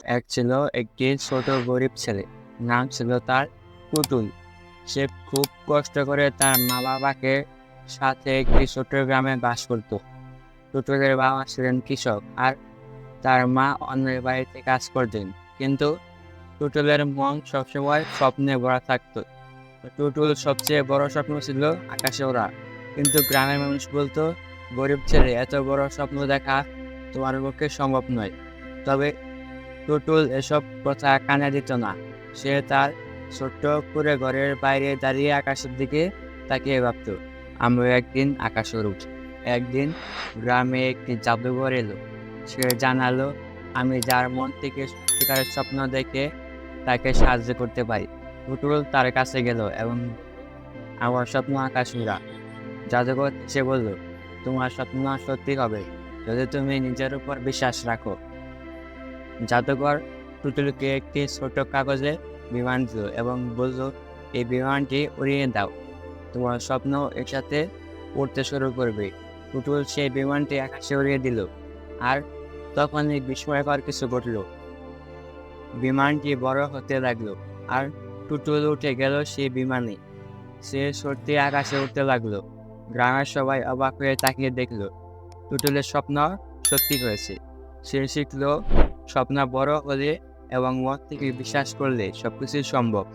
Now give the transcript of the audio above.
এক ছিল একটি ছোট গরিব ছেলে। নাম ছিল তার টুটুল। সে খুব কষ্ট করে তার মা বাবাকে সাথে একটি ছোট গ্রামে বাস করত। টুটুলের বাবা ছিলেন কৃষক আর তার মা অন্যের বাড়িতে কাজ করতেন। কিন্তু টুটুলের মন সবসময় স্বপ্নে ভরা থাকতো। টুটুল সবচেয়ে বড় স্বপ্ন ছিল আকাশে ওড়া। কিন্তু গ্রামের মানুষ বলতো, গরিব ছেলে, এত বড় স্বপ্ন দেখা তোমার পক্ষে সম্ভব নয়। তবে টুটুল এসব কথা কানে দিত না। সে তার ছোট্ট কুঁড়ে ঘরের বাইরে দাঁড়িয়ে আকাশের দিকে তাকিয়ে ভাবত, আমরা একদিন আকাশে উড়ব। একদিন গ্রামে একটি জাদুঘর এলো। সে জানালো, আমি যার মন থেকে সত্যিকারের স্বপ্ন দেখে তাকে সাহায্য করতে পারি। টুটুল তার কাছে গেল এবং বলল, আমার স্বপ্ন আকাশ উড়া। জাদুঘর সে বলল, তোমার স্বপ্ন সত্যি হবে যদি তুমি নিজের উপর বিশ্বাস রাখো। জাদুকর টুটুলকে একটি ছোট কাগজে বিমান দিল এবং বলল, এই বিমানটি উড়িয়ে দাও, তোমার স্বপ্ন এর সাথে উড়তে শুরু করবে। টুটুল সেই বিমানটি আকাশে উড়িয়ে দিল। আর তখনই বিস্ময়কর কিছু ঘটল। বিমানটি বড় হতে লাগলো আর টুটুল উঠে গেল সেই বিমানে। সে সত্যি আকাশে উঠতে লাগলো। গ্রামের সবাই অবাক হয়ে তাকিয়ে দেখলো, টুটুলের স্বপ্ন সত্যি হয়েছে। সে শিখলো, স্বপ্ন বড় হলে এবং মন থেকে বিশ্বাস করলে সবকিছু সম্ভব।